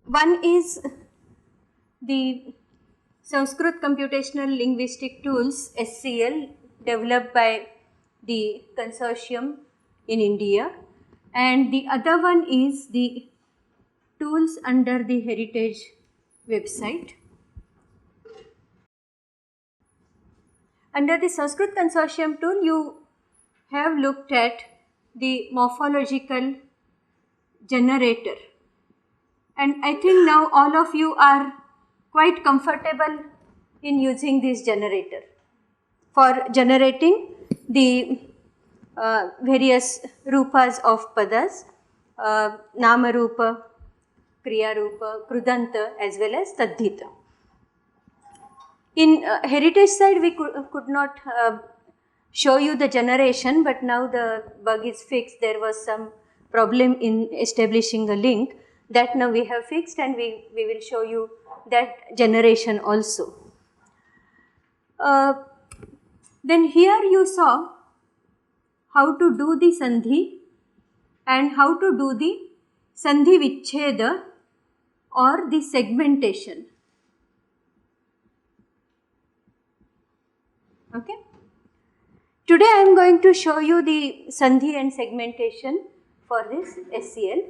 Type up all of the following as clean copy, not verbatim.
One is the Sanskrit Computational Linguistic Tools SCL, developed by the consortium in India, and the other one is the tools under the Heritage website. Under the Sanskrit Consortium tool, you have looked at the morphological generator, and I think now all of you are quite comfortable in using this generator for generating the various rupas of padas, nama rupa, kriya rupa, krudanta as well as tadhita. In heritage side we could not show you the generation, but now the bug is fixed. There was some problem in establishing a link that now we have fixed, and we will show you that generation also. Then here you saw how to do the sandhi and how to do the sandhi vichcheda or the segmentation. Okay. Today I am going to show you the sandhi and segmentation for this SCL,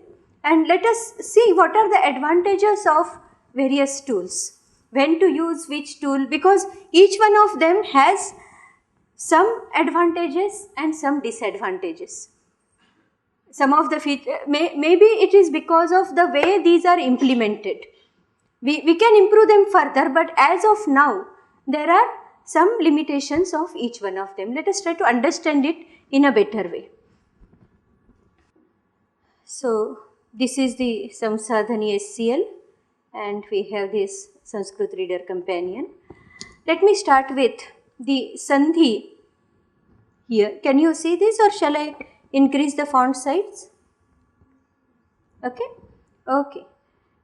and let us see what are the advantages of various tools, when to use which tool, because each one of them has some advantages and some disadvantages. Some of the features, maybe it is because of the way these are implemented. We can improve them further, but as of now there are some limitations of each one of them. Let us try to understand it in a better way. So this is the Samsadhani SCL, and we have this Sanskrit Reader Companion. Let me start with the sandhi here. Can you see this, or shall I increase the font size? Okay. Okay.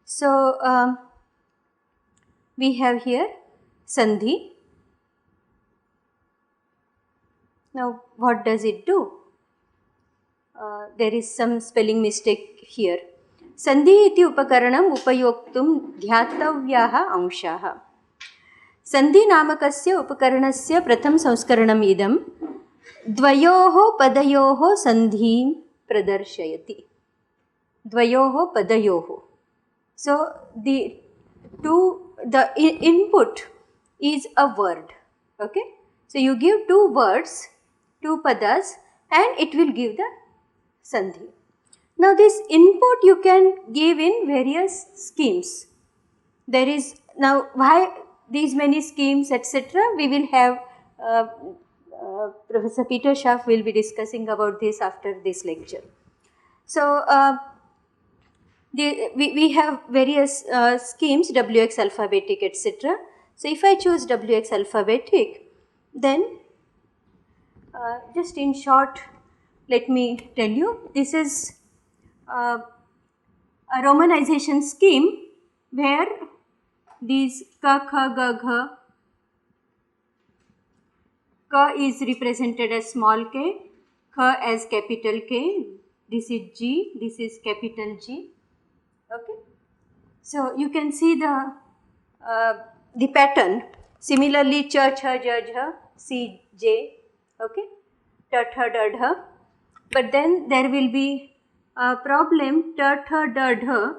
So we have here sandhi. Now what does it do? There is some spelling mistake here. Sandhi iti upakaranam upayoktum dhyatavyaha anshaha. Sandhi namakasya upakaranasya pratham sanskaranam idam dvayoho padayoho sandhim pradarshayati. Dvayoho padayoho. So the input is a word. Okay. So you give two words, two padas, and it will give the sandhi. Now this input you can give in various schemes. There is now why these many schemes, etc. We will have Professor Peter Schaff will be discussing about this after this lecture. So we have various schemes, WX alphabetic, etc. So if I choose WX alphabetic, then just in short, let me tell you, this is a romanization scheme where these ka, kha, ga, gha, ka is represented as small k, kha as capital K, this is G, this is capital G. Okay. So you can see the pattern. Similarly, cha, cha, ja, jha, C, J, okay, ta, tha, da, dha. But then there will be a problem, ta, tha, da, dha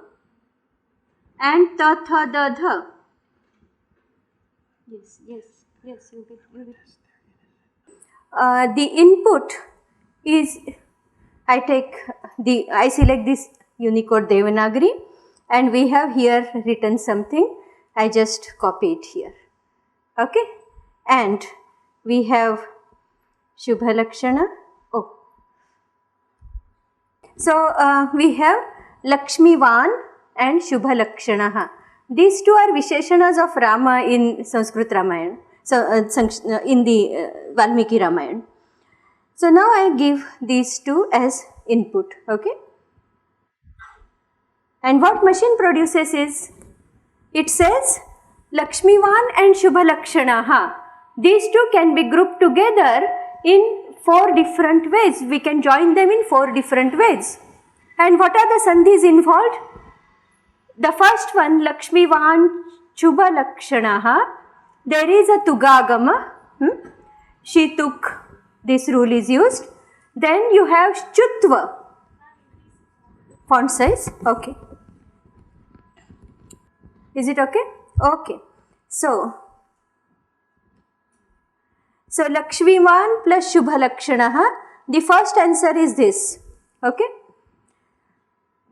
and ta, tha, da, dha. Yes, you will. The input is, I select this Unicode Devanagari, and we have here written something. I just copy it here. Okay, and we have Shubha Lakshana. Oh, so we have Lakshmivan and Shubha Lakshana. These two are Visheshanas of Rama in Sanskrit Ramayana. So in the Valmiki Ramayana. So now I give these two as input. Okay. And what machine produces is, it says Lakshmivan and Shubha Lakshana. These two can be grouped together in 4 different ways. We can join them in 4 different ways. And what are the sandhis involved? The first one, Lakshmivan Chubha Lakshanaha, there is a Tugagama. She took, this rule is used. Then you have Chutva. Font size, okay. Is it okay? Okay. So Lakshmivan plus Shubha Lakshanaha, the first answer is this, okay.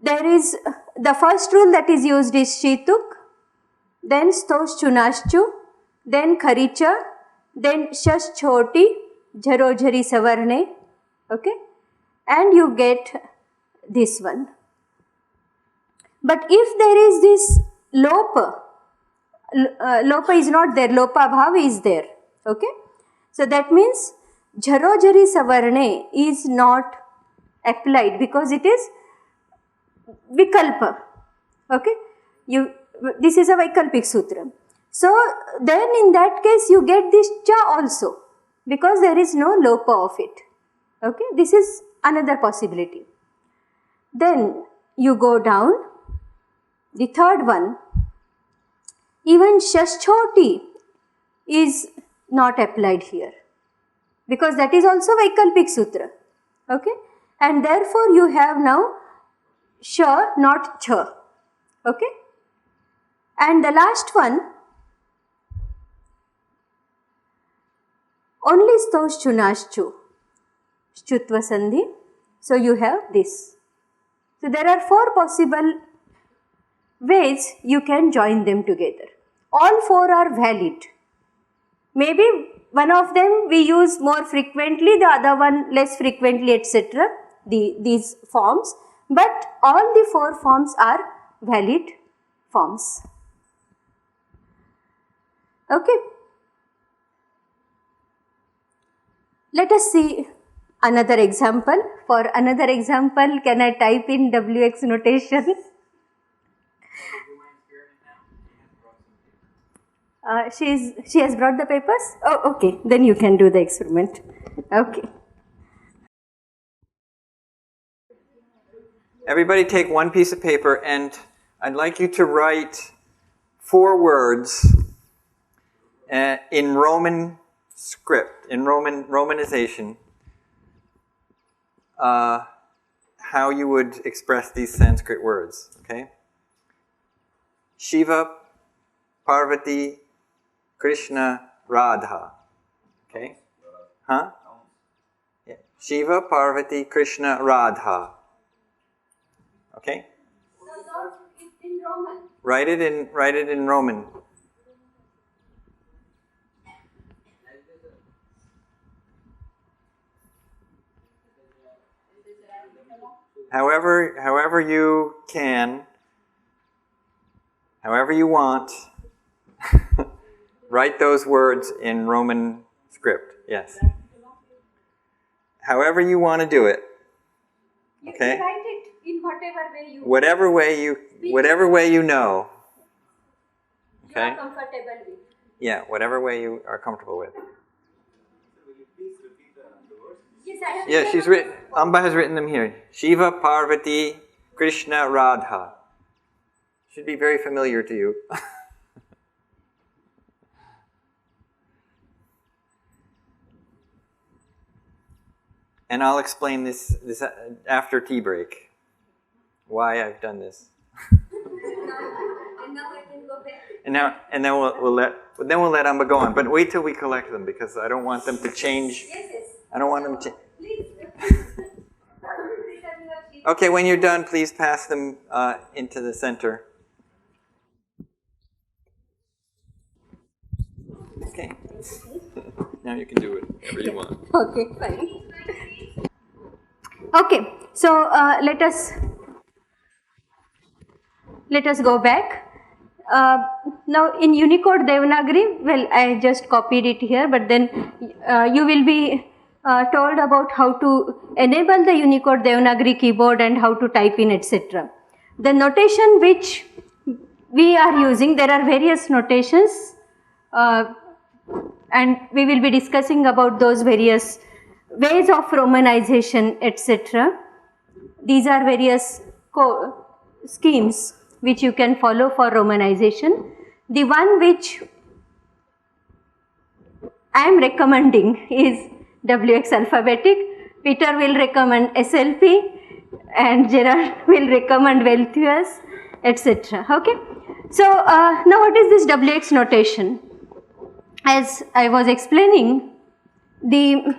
There is, the first rule that is used is Shituk, then Stosh Chunashchu, then Kharicha, then Shash Choti, Jharo Jhari Savarne, okay, and you get this one. But if there is this Lopa, Lopa is not there, Lopa Bhav is there, okay. So that means Jharo Jhari Savarne is not applied because it is Vikalpa, okay. This is a Vaikalpik Sutra. So then in that case you get this Cha also because there is no Lopa of it, okay. This is another possibility. Then you go down, the third one, even Shashchoti is not applied here because that is also Vaikalpik Sutra, okay. And therefore you have now Sha, not Cha, okay. And the last one, only Stosh Chunashchu, Chutva Sandhi. So you have this. So there are 4 possible ways you can join them together. All 4 are valid. Maybe one of them we use more frequently, the other one less frequently, etc. These forms. But all the 4 forms are valid forms. Okay. Let us see another example. For another example, can I type in WX notation? She has brought the papers? Oh, okay. Then you can do the experiment. Okay. Everybody take one piece of paper and I'd like you to write 4 words in Roman script, in Romanization, how you would express these Sanskrit words, okay? Shiva, Parvati, Krishna, Radha, okay? Huh? Yeah. Shiva, Parvati, Krishna, Radha. Okay? In Roman. Write it in Roman. However you can, however you want, write those words in Roman script. Yes. However you want to do it. Okay? You can write it in whatever way you know. Okay? You are comfortable with. Yeah, whatever way you are comfortable with. Yeah, she's written. Amba has written them here. Shiva, Parvati, Krishna, Radha. Should be very familiar to you. And I'll explain this after tea break. Why I've done this. And now I can go back. And then we'll let Amba go on. But wait till we collect them because I don't want them to change. Yes. I don't want them to. Please. Okay, when you're done, please pass them into the center. Okay. Now you can do whatever you want. Okay, fine. Okay, so let us go back. Now in Unicode Devanagari, well, I just copied it here, but then you will be told about how to enable the Unicode Devanagari keyboard and how to type in, etc. The notation which we are using, there are various notations and we will be discussing about those various ways of Romanization, etc. These are various schemes which you can follow for romanization. The one which I am recommending is WX alphabetic. Peter will recommend SLP and Gerard will recommend Welthuis, etc. Okay. So now what is this WX notation? As I was explaining, the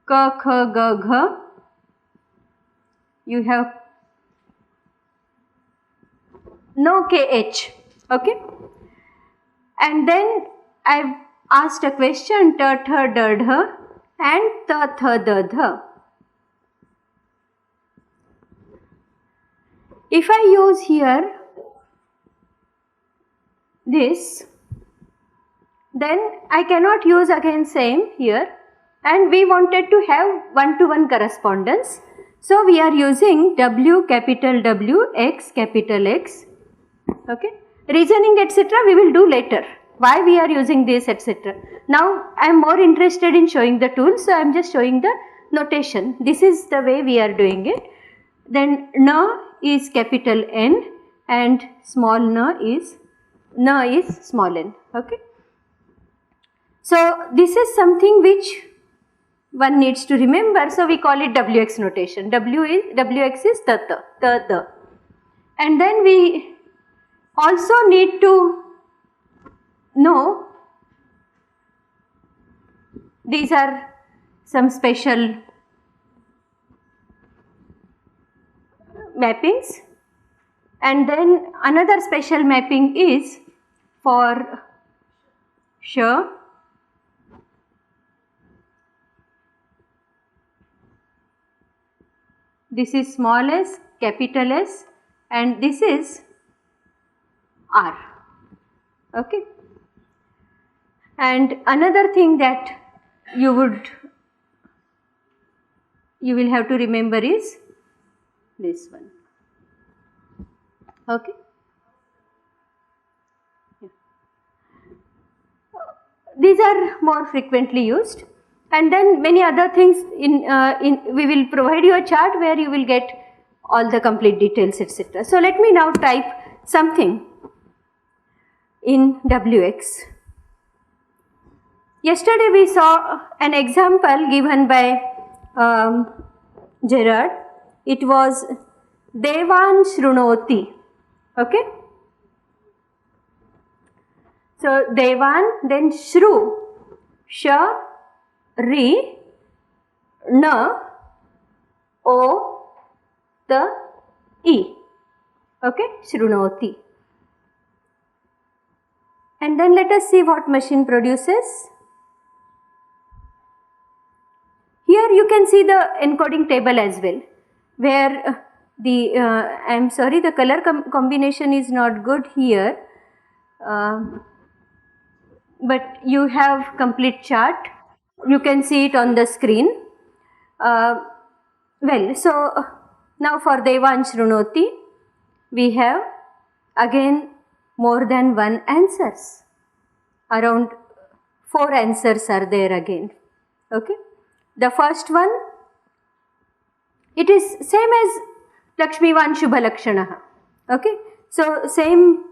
K, K, G, G, you have no KH, okay? And then I've asked a question, T, Th, D, D, and T, Th, D, D. If I use here this, then I cannot use again same here, and we wanted to have one-to-one correspondence. So we are using W, capital W, X, capital X, okay. Reasoning etc. we will do later, why we are using this etc. Now I am more interested in showing the tool, so I am just showing the notation. This is the way we are doing it. Then N is capital N and small n is small n, okay. So this is something which one needs to remember, so we call it WX notation. WX is the. And then we also need to know these are some special mappings, and then another special mapping is for sh, this is small s, capital S, and this is R, okay. And another thing that you will have to remember is this one, okay. Yeah. These are more frequently used, and then many other things we will provide you a chart where you will get all the complete details etc. So let me now type something in WX. Yesterday we saw an example given by Gerard. It was Devan Shrunoti, okay. So Devan, then Shru, Sh, Ri, N, O, T, E, okay, Shrunoti. And then let us see what machine produces. Here you can see the encoding table as well, where the I am sorry, the color combination is not good here, but you have complete chart. You can see it on the screen. Well, so now for Devan Shrunoti, we have again more than one answers. Around 4 answers are there again, okay. The first one, it is same as Lakshmivan Shubha Lakshanaha, okay. So same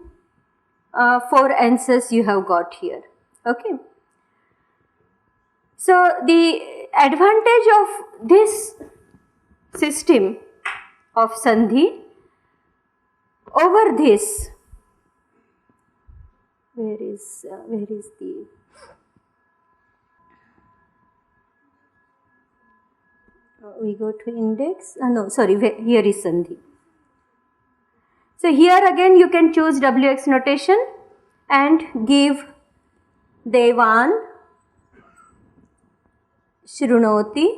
4 answers you have got here, okay. So the advantage of this system of Sandhi over this, where is the we go to index, no sorry, here is Sandhi. So here again you can choose WX notation and give Devan Shrunoti.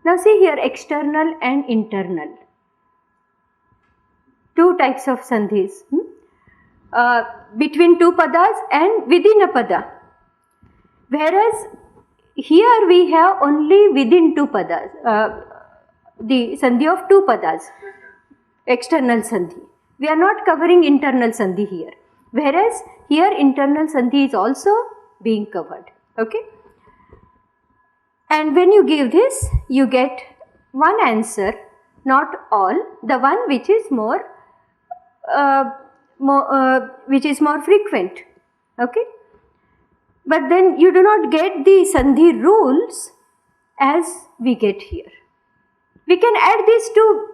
Now see here, external and internal, 2 types of Sandhis, between 2 padas and within a pada, whereas here we have only within 2 padas, the Sandhi of 2 padas, external Sandhi. We are not covering internal Sandhi here, whereas here internal Sandhi is also being covered, okay. And when you give this, you get one answer, not all, the one which is more frequent. Okay, but then you do not get the Sandhi rules as we get here. We can add these two.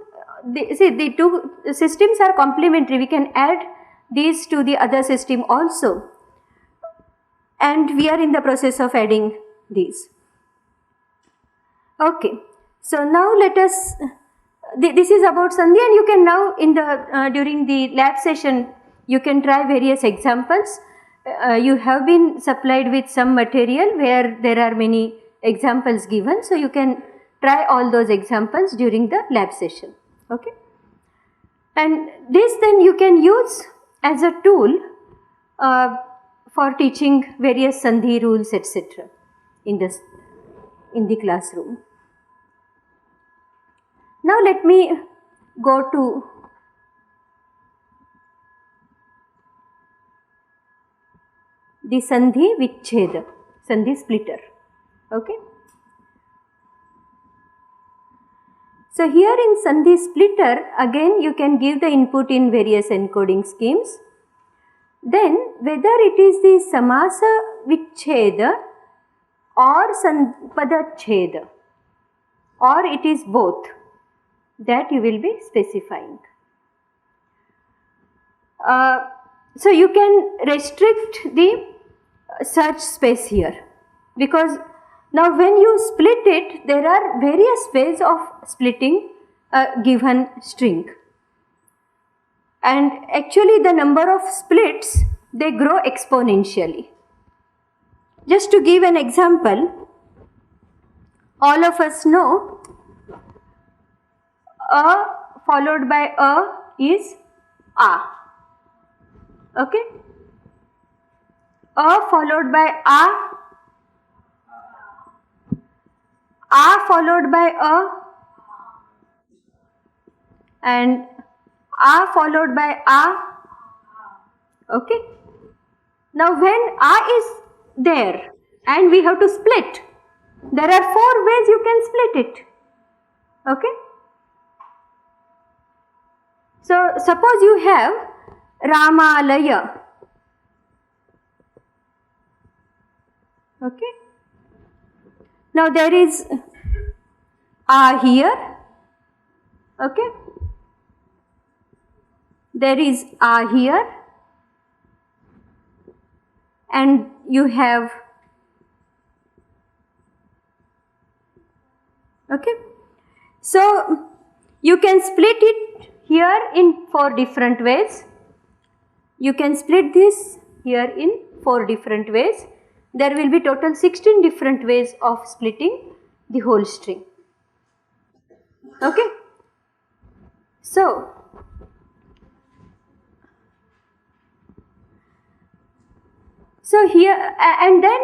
The two systems are complementary. We can add these to the other system also, and we are in the process of adding these. Okay, so now let us. This is about Sandhi, and you can now in the during the lab session you can try various examples. You have been supplied with some material where there are many examples given, so you can try all those examples during the lab session. Okay, and this then you can use as a tool for teaching various Sandhi rules, etc. in the classroom. Now let me go to the Sandhi Vichcheda, Sandhi splitter. Okay. So here in Sandhi splitter, again you can give the input in various encoding schemes. Then whether it is the Samasa Vichcheda or Sampada Chheda, or it is both, that you will be specifying. So you can restrict the search space here, because now when you split it, there are various ways of splitting a given string, and actually the number of splits, they grow exponentially. Just to give an example, all of us know a followed by a is a. Okay, a followed by a followed by a, and a followed by a. Okay, now when a is there and we have to split, there are 4 ways you can split it. Okay, so suppose you have Ramalaya. Okay, now there is a here. Okay, there is a here, and you have. Okay, so you can split it here in 4 different ways. You can split this here in 4 different ways. There will be total 16 different ways of splitting the whole string. Okay, so here, and then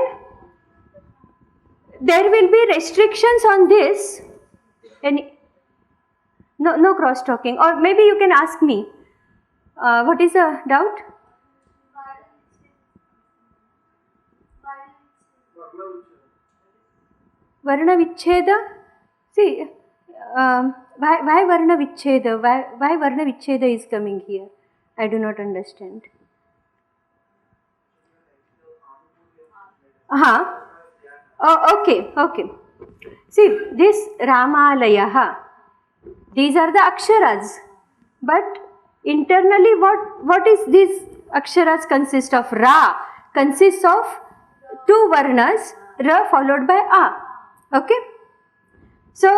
there will be restrictions on this. No cross talking, or maybe you can ask me. What is the doubt? Varna Vichcheda? See, why Varna Vichcheda? Why Varna Vichcheda is coming here? I do not understand. Oh, okay. See, this Ramalayaha, these are the aksharas. But internally, what is these aksharas consist of? Ra consists of 2 varnas, Ra followed by A. Okay. So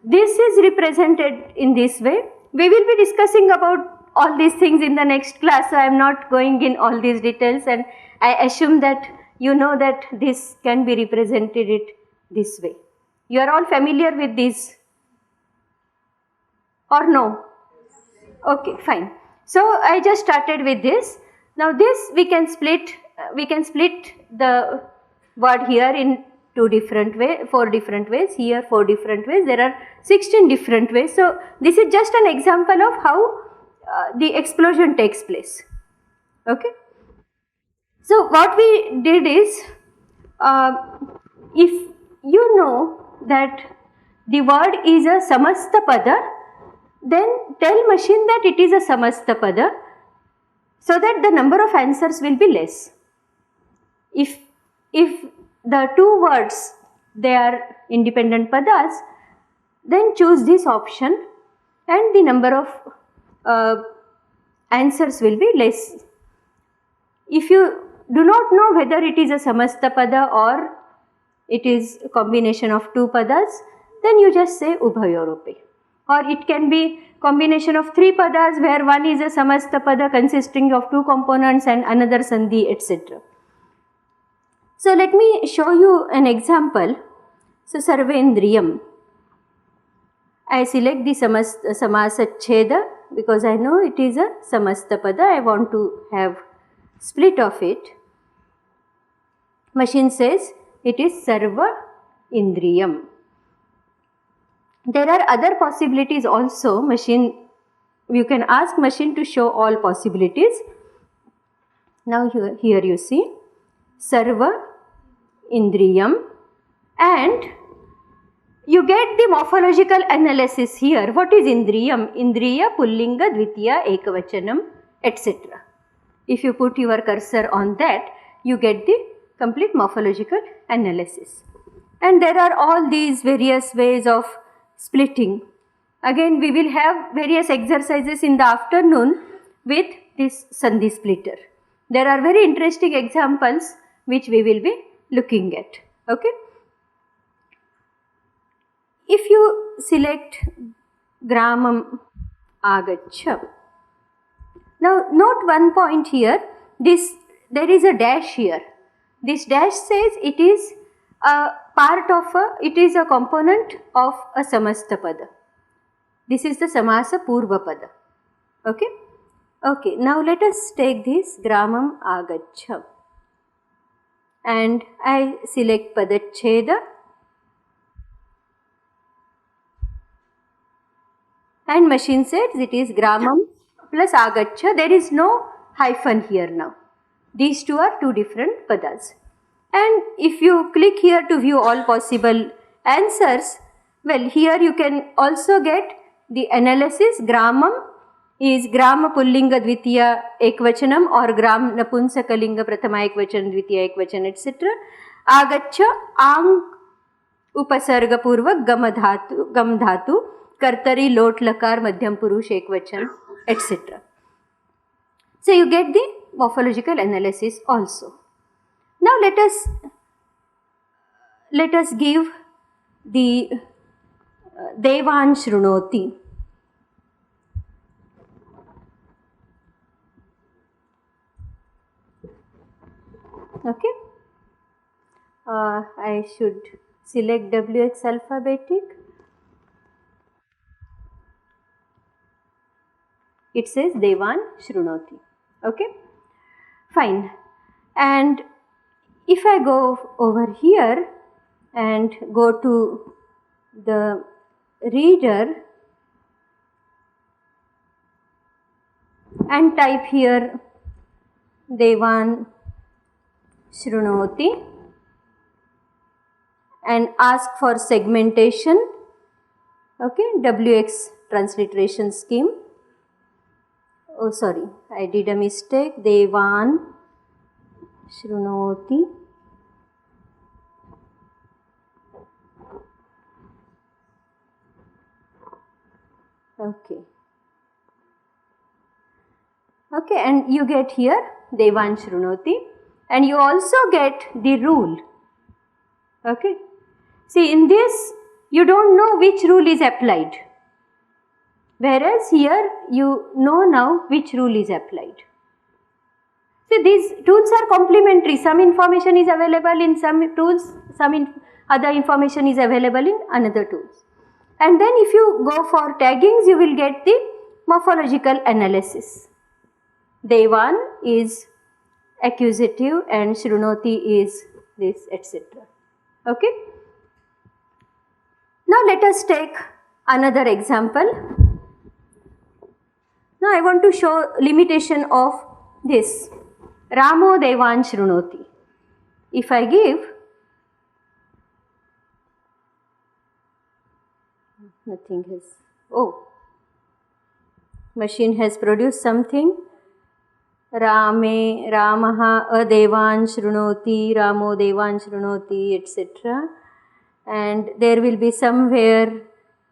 this is represented in this way. We will be discussing about all these things in the next class, so I am not going in all these details, and I assume that you know that this can be represented it this way. You are all familiar with this or no? Okay, fine. So I just started with this. Now this we can split the word here in 4 different ways, here 4 different ways, there are 16 different ways. So this is just an example of how the explosion takes place. Okay. So what we did is, if you know that the word is a samasta pada, then tell machine that it is a samasta pada, so that the number of answers will be less. If the two words they are independent padas, then choose this option and the number of answers will be less. If you do not know whether it is a samasta pada or it is a combination of two padas, then you just say ubhayorupe. Or it can be combination of three padas where one is a samasta pada consisting of two components and another sandhi, etc. So let me show you an example. So sarvendriyam. I select the samasacheda because I know it is a samasta pada. I want to have split of it. Machine says it is sarva indriyam. There are other possibilities also. You can ask machine to show all possibilities. Now here you see sarva indriyam, and you get the morphological analysis here. What is indriyam? Indriya, pullinga, dvitiya, ekavachanam, etc. If you put your cursor on that, you get the complete morphological analysis. And there are all these various ways of splitting. Again, we will have various exercises in the afternoon with this sandhi splitter. There are very interesting examples which we will be looking at. Okay. If you select gramam agaccha. Now note one point here. There is a dash here. This dash says it is a component of a samasta pada. This is the samasa purva pada. Okay. Okay. Now let us take this gramam agaccha. And I select padacheda. And machine says it is gramam plus agaccha. There is no hyphen here now. These two are two different padas. And if you click here to view all possible answers, well, here you can also get the analysis. Gramam is grama pullinga dvitiya ekvachanam or gram napunsakalinga prathama ekvachan dvitiya ekvachan, etc. Agaccha ang upasarga purvak gam dhatu kartari lot lakar madhyam purush ekvachan, etc. So you get the morphological analysis also. Now let us give the Devan Shrunoti. Okay. I should select WX alphabetic. It says Devan Shrunoti. Okay. Fine. And if I go over here and go to the reader and type here Devan Shrunoti and ask for segmentation, okay, WX transliteration scheme. Oh sorry, I did a mistake. Devan Shrunoti. Okay. Okay, and you get here Devan Shrunoti, and you also get the rule. Okay. See, in this you don't know which rule is applied, whereas here you know now which rule is applied. See, these tools are complementary. Some information is available in some tools, other information is available in another tools. And then if you go for taggings, you will get the morphological analysis. Devan is accusative and Shrunoti is this, etc. Okay. Now let us take another example. Now I want to show limitation of this. Ramo Devan Shrunoti. If I give Nothing has. Oh, machine has produced something. Rame, Ramaha adevan shrunoti, Ramo devan shrunoti, etc. And there will be somewhere,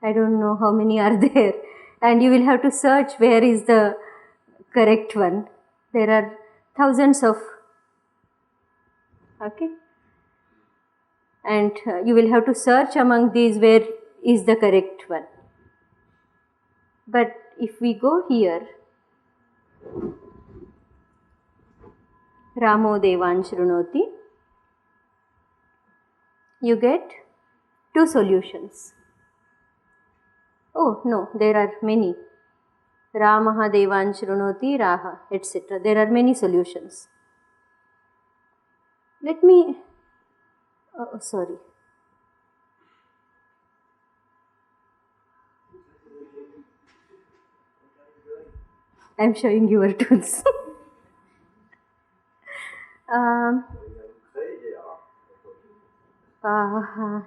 I don't know how many are there, and you will have to search where is the correct one. There are thousands of, okay, and you will have to search among these where is the correct one. But if we go here, Ramo devan shrunoti, you get two solutions. Oh no, there are many. Ramaha devan shrunoti, Raha, etc. There are many solutions. Let me, oh sorry. I am showing your tools.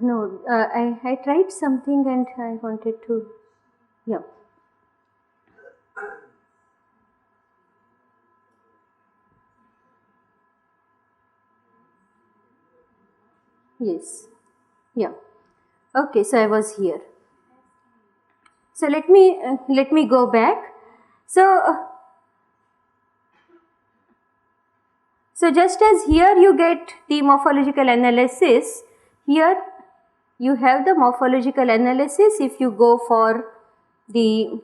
No, I tried something and I wanted to, yeah. Yes, yeah. Okay, so I was here. So let me go back. So just as here you get the morphological analysis, here you have the morphological analysis if you go for the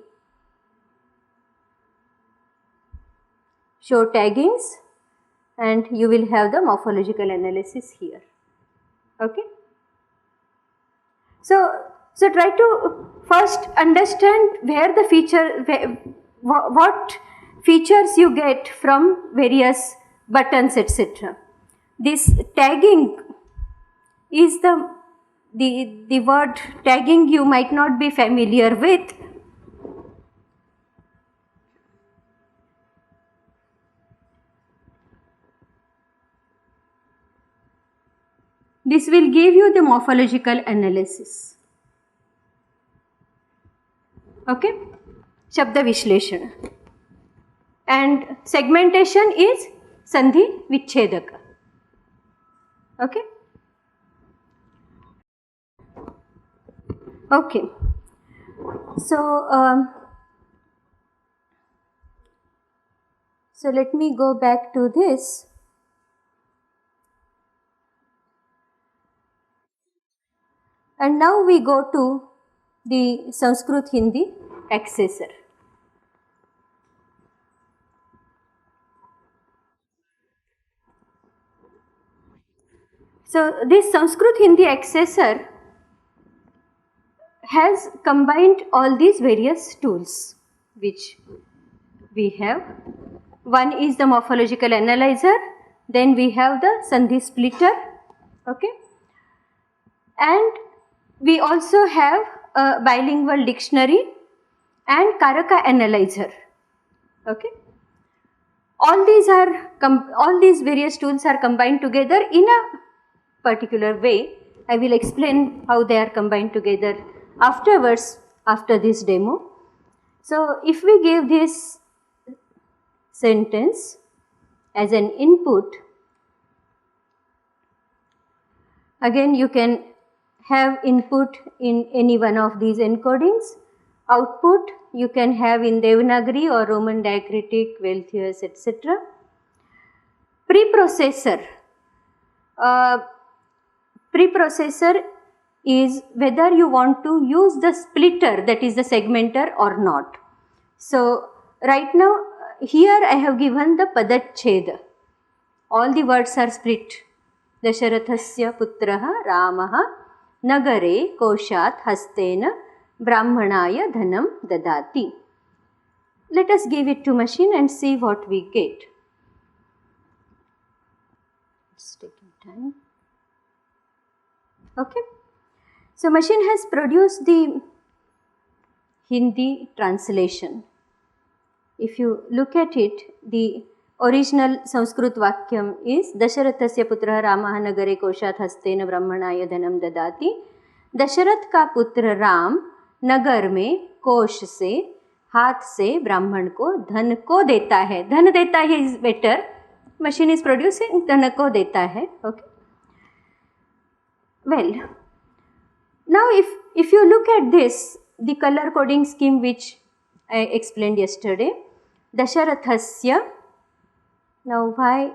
show taggings, and you will have the morphological analysis here. Okay. So try to first understand where the feature, what features you get from various buttons, etc. This tagging is the word tagging you might not be familiar with. This will give you the morphological analysis. Okay, Shabda Vishleshana. And segmentation is Sandhi Vichedaka. Okay. Okay. So let me go back to this. And now we go to the Sanskrit Hindi accessor. So this Sanskrit Hindi accessor has combined all these various tools which we have. One is the morphological analyzer, then we have the Sandhi splitter, okay, and we also have a bilingual dictionary and Karaka analyzer, okay. All these various tools are combined together in a particular way. I will explain how they are combined together afterwards, after this demo. So if we give this sentence as an input, again you can have input in any one of these encodings. Output you can have in Devanagari or Roman diacritic, Velthius, etc. Preprocessor. Preprocessor is whether you want to use the splitter, that is the segmenter, or not. So right now here I have given the Padachcheda. All the words are split. Dasharathasya putraha Ramaha Nagare Koshat Hastena Brahmanaya Dhanam Dadati. Let us give it to machine and see what we get. It's taking time. Okay. So machine has produced the Hindi translation. If you look at it, the original Sanskrit Vakyam is Dasharathasya putra Ramaha Nagare Koshat Hastena Brahmanaya Dhanam Dadati. Dasharath ka putra Ram नगर में कोश से, हाथ से ब्राह्मण को धन को देता है. धन देता है is better. Machine is producing, धन को देता है. Okay. Well, now if you look at this, the color coding scheme which I explained yesterday, Dasharathasya. Now why?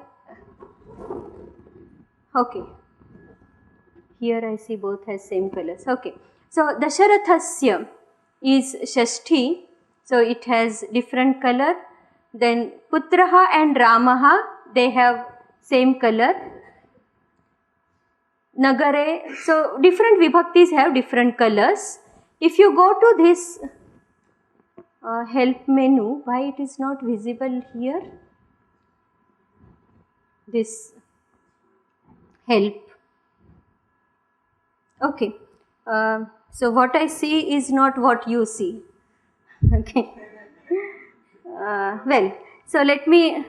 Okay. Here I see both has same colors. Okay. So Dasharathasya is Shashti. So it has different color. Then Putraha and Ramaha, they have same color. Nagare, so different vibhaktis have different colors. If you go to this help menu, why it is not visible here? This help. Okay. So what I see is not what you see. Okay. Well, so let me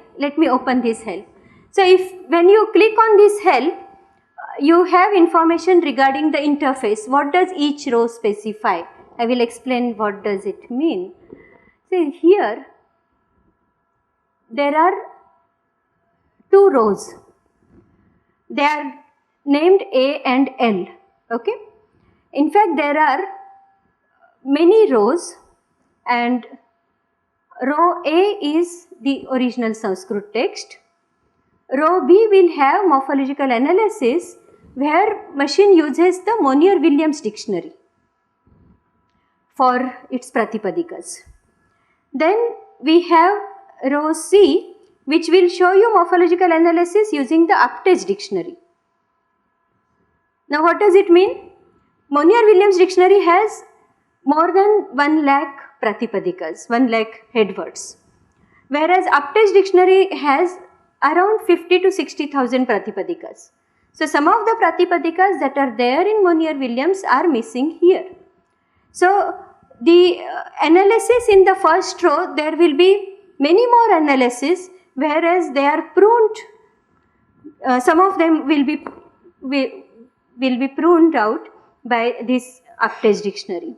open this help. So when you click on this help, you have information regarding the interface. What does each row specify? I will explain what does it mean. See here, there are 2 rows. They are named A and L. Okay. In fact, there are many rows, and row A is the original Sanskrit text. Row B will have morphological analysis where machine uses the Monier-Williams dictionary for its Pratipadikas. Then we have row C, which will show you morphological analysis using the Uptage dictionary. Now what does it mean? Monier-Williams dictionary has more than 1 lakh Pratipadikas, 1 lakh head words, whereas Uptage dictionary has around 50 to 60,000 Pratipadikas. So some of the Pratipadikas that are there in Monier-Williams are missing here. So the analysis in the first row, there will be many more analysis, whereas they are pruned. Some of them will be pruned out by this Uptage dictionary.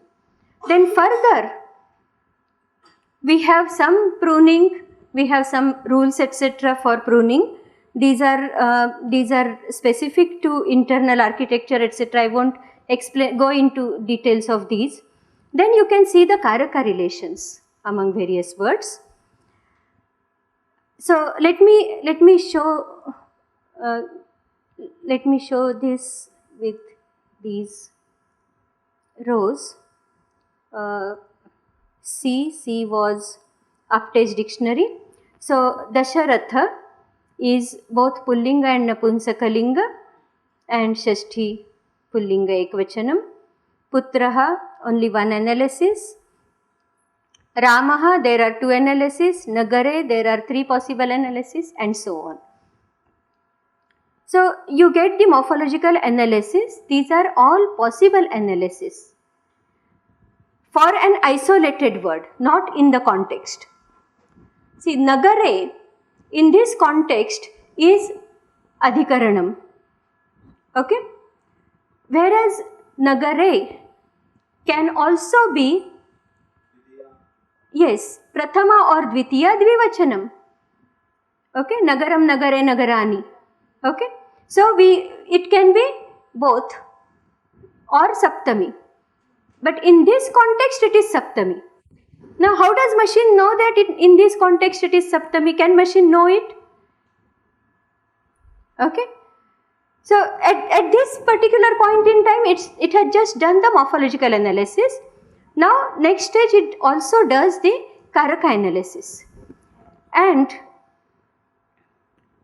Then further, we have some pruning, we have some rules etc. for pruning. These are specific to internal architecture etc. I won't go into details of these. Then you can see the Karaka relations among various words. So let me show this with these rows. C was Uptage dictionary. So Dasharatha is both Pullinga and Napunsakalinga, and Shashti Pullinga Ekvachanam. Putraha, only 1 analysis. Ramaha, there are 2 analyses. Nagare, there are 3 possible analyses, and so on. So you get the morphological analysis. These are all possible analysis for an isolated word, not in the context. See, Nagare in this context is Adhikaranam. Okay? Whereas Nagare can also be, yes, Prathama or Dvitiya Dvivachanam. Okay? Nagaram, Nagare, Nagarani. Okay? So it can be both or Saptami. But in this context it is Saptami. Now how does machine know that in this context it is Saptami? Can machine know it? Okay. So at this particular point in time it had just done the morphological analysis. Now next stage it also does the Karaka analysis. And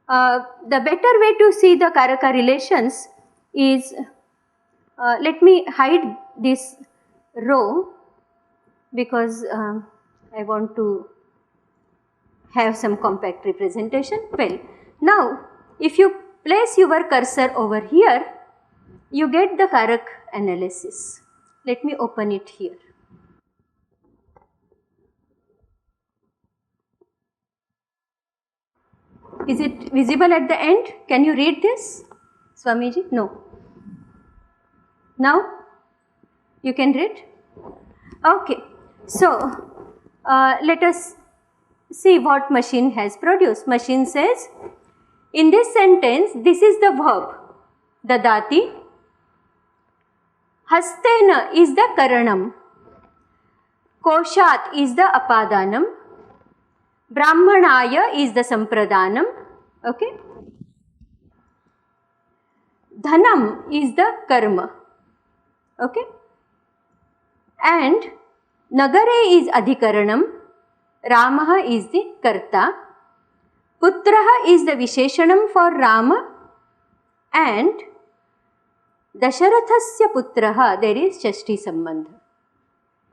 the better way to see the Karaka relations is, let me hide this row because I want to have some compact representation. Well, now if you place your cursor over here, you get the Karak analysis. Let me open it here. Is it visible at the end? Can you read this, Swamiji? No. Now you can read. Okay, so let us see what machine has produced. Machine says, in this sentence, this is the verb, dadati. Hastena is the karanam. Koshat is the apadanam. Brahmanaya is the sampradanam. Okay. Dhanam is the karma. Okay. And Nagare is adhikaranam. Ramaha is the karta. Putraha is the visheshanam for Rama. And Dasharathasya putraha, there is Shashti Sambandha.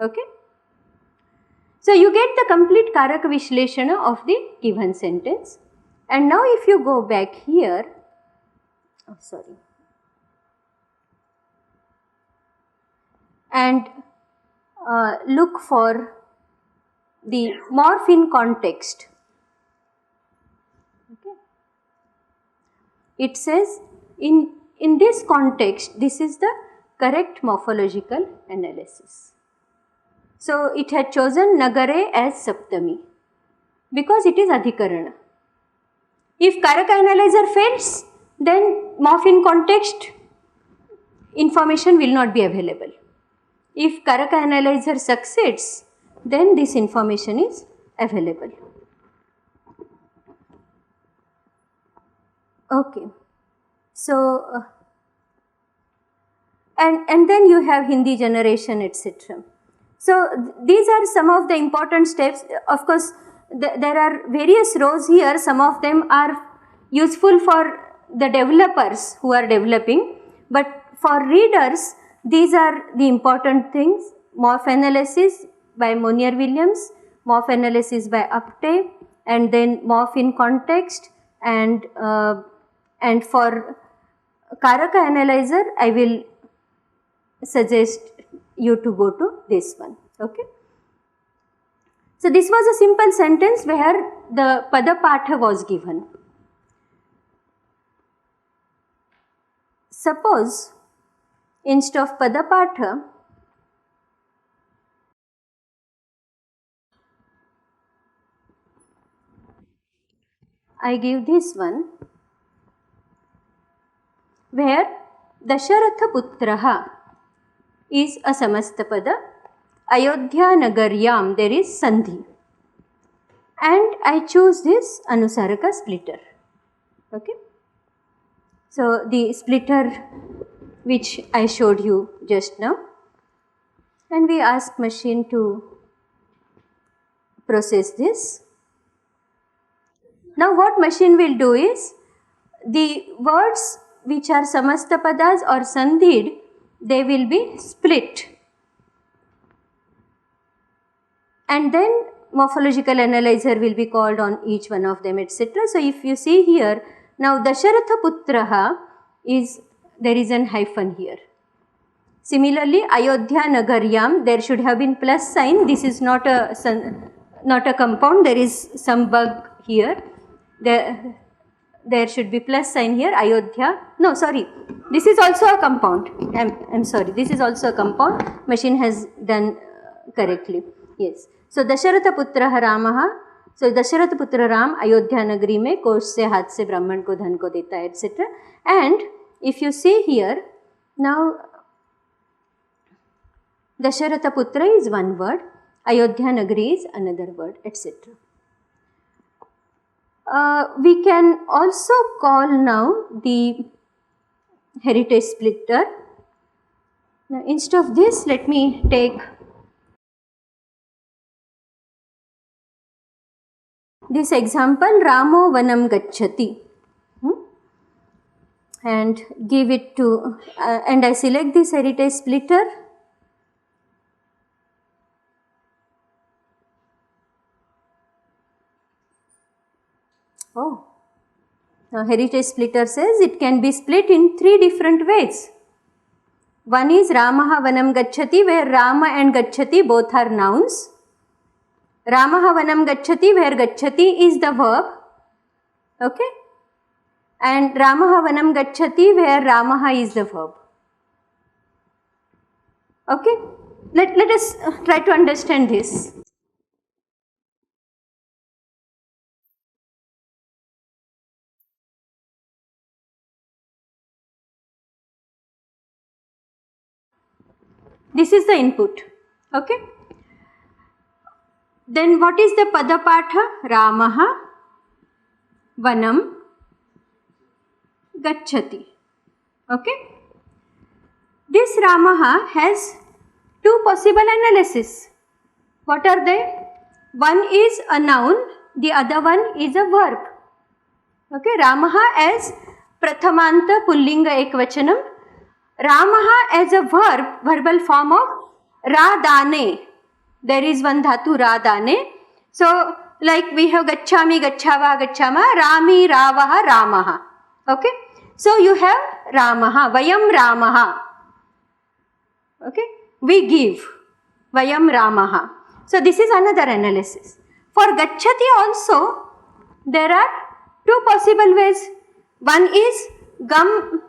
Okay. So you get the complete Karaka Vishleshana of the given sentence. And now if you go back here, and look for the morpheme context. Okay. It says in this context, this is the correct morphological analysis. So it had chosen Nagare as Saptami because it is Adhikarana. If Karaka analyzer fails, then morpheme context information will not be available. If Karaka analyzer succeeds, then this information is available. Okay. So, and then you have Hindi generation, etc. So, these are some of the important steps. Of course, there are various rows here. Some of them are useful for the developers who are developing, but for readers, these are the important things. Morph analysis by Monier-Williams, morph analysis by Apte, and then morph in context, and for Karaka analyzer, I will suggest you to go to this one. Okay. So this was a simple sentence where the Padapatha was given. Suppose instead of Padapatha, I give this one, where Dasharatha Putraha is a Samastapada, Ayodhya Nagaryam there is Sandhi, and I choose this Anusaraka splitter. Okay. So the splitter which I showed you just now, and we ask machine to process this. Now what machine will do is, the words which are Samastapadas or Sandhid, they will be split, and then morphological analyzer will be called on each one of them, etc. So if you see here, now Dasharatha Putraha is, there is an hyphen here. Similarly, Ayodhya Nagaryam, there should have been plus sign. This is not a compound, there is some bug here. There should be plus sign here, Ayodhya. No, sorry, this is also a compound. I'm sorry, this is also a compound. Machine has done correctly. Yes. So Dasharatha Putra Ramaha. So Dasharatha Putra Ram Ayodhya Nagari mein kosh se haath se Brahman ko dhan ko deta hai, etc. And if you see here, now Dasharatha Putra is one word, Ayodhya Nagari is another word, etc. We can also call now the heritage splitter. Now instead of this, let me take this example, Ramo Vanam Gacchati, and give it to, and I select this heritage splitter. Oh, now heritage splitter says it can be split in 3 different ways. One is Ramaha Vanam Gacchati, where Rama and Gacchati both are nouns. Ramaha Vanam Gacchati, where Gacchati is the verb. Okay. And Ramaha Vanam Gacchati, where Ramaha is the verb. Okay. let us try to understand this. This is the input. Okay. Then what is the Padapatha? Ramaha Vanam Gacchati. Okay. This Ramaha has two possible analysis. What are they? One is a noun, the other one is a verb. Okay. Ramaha as Prathamanta Pullinga Ekvachanam. Ramaha as a verb, verbal form of Radane. There is one dhatu Radane. So, like we have Gacchami, Gacchava, Gacchama, Rami, Ravaha, Ramaha. Okay. So, you have Ramaha, Vayam Ramaha. Okay. We give Vayam Ramaha. So, this is another analysis. For Gacchati also, there are two possible ways. One is Gam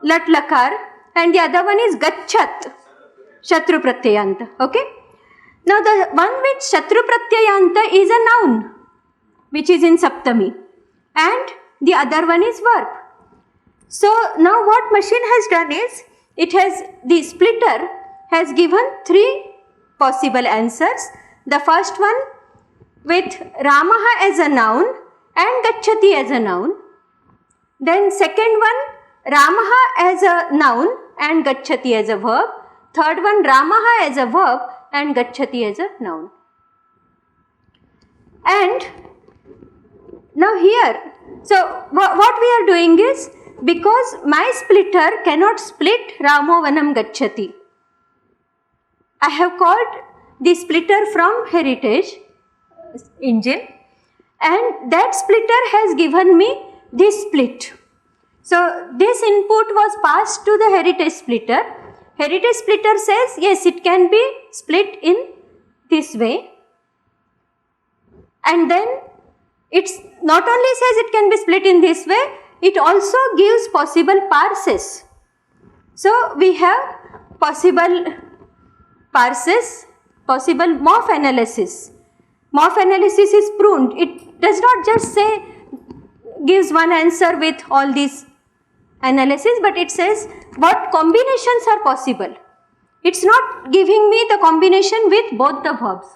Lat Lakar and the other one is Gachat Shatru Pratyayanta. Okay. Now the one with Shatru Pratyayanta is a noun which is in Saptami and the other one is verb. So now what machine has done is, the splitter has given three possible answers. The first one with Ramaha as a noun and Gacchati as a noun. Then second one, Ramaha as a noun and Gacchati as a verb. Third one, Ramaha as a verb and Gacchati as a noun. And now here, so what we are doing is, because my splitter cannot split Ramo Vanam Gacchati, I have called the splitter from Heritage engine, and that splitter has given me this split. So this input was passed to the Heritage splitter. Heritage splitter says, yes, it can be split in this way. And then it's not only says it can be split in this way, it also gives possible parses. So we have possible parses, possible Morph analysis. Morph analysis is pruned. It does not just say, gives one answer with all these analysis, but it says what combinations are possible. It's not giving me the combination with both the verbs.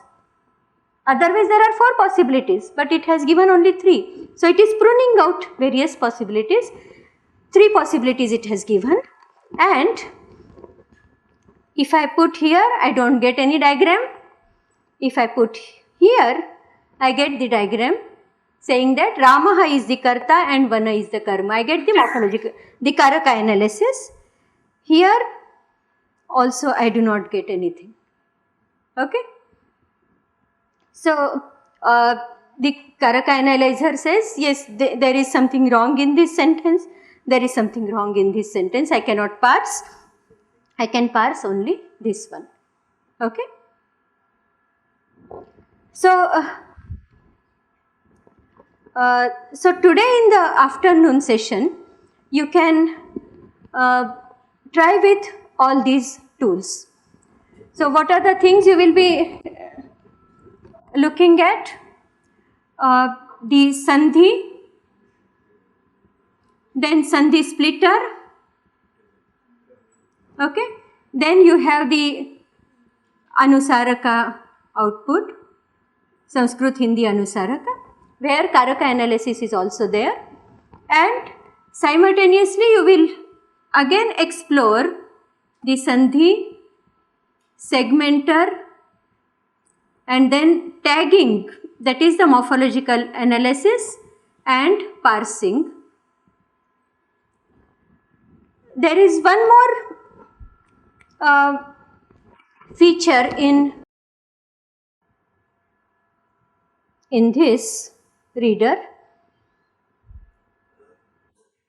Otherwise there are 4 possibilities, but it has given only 3. So it is pruning out various possibilities. 3 possibilities it has given, and if I put here, I don't get any diagram. If I put here, I get the diagram saying that Ramaha is the Karta and Vana is the Karma. I get the morphological, the Karaka analysis. Here also I do not get anything. Okay. So the Karaka analyzer says, yes, there is something wrong in this sentence. There is something wrong in this sentence. I cannot parse. I can parse only this one. Okay. So, so today in the afternoon session, you can try with all these tools. So what are the things you will be looking at? The Sandhi, then Sandhi splitter, okay. Then you have the Anusaraka output, Sanskrit Hindi Anusaraka, where Karaka analysis is also there, and simultaneously you will again explore the Sandhi, segmenter, and then tagging, that is the morphological analysis and parsing. There is one more feature in this reader.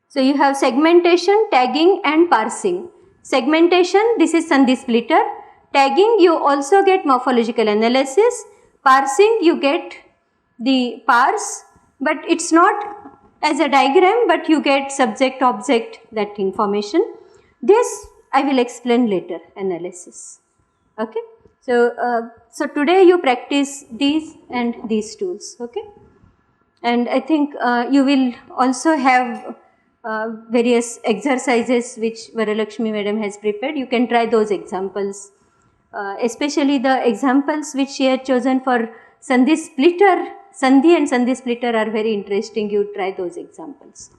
So you have segmentation, tagging and parsing. Segmentation, this is Sandhi splitter. Tagging, you also get morphological analysis. Parsing, you get the parse, but it's not as a diagram, but you get subject, object, that information. This I will explain later, analysis. Okay. So today you practice these and these tools. Okay. And I think you will also have various exercises which Varalakshmi madam has prepared. You can try those examples, especially the examples which she had chosen for Sandhi splitter. Sandhi and Sandhi splitter are very interesting. You try those examples.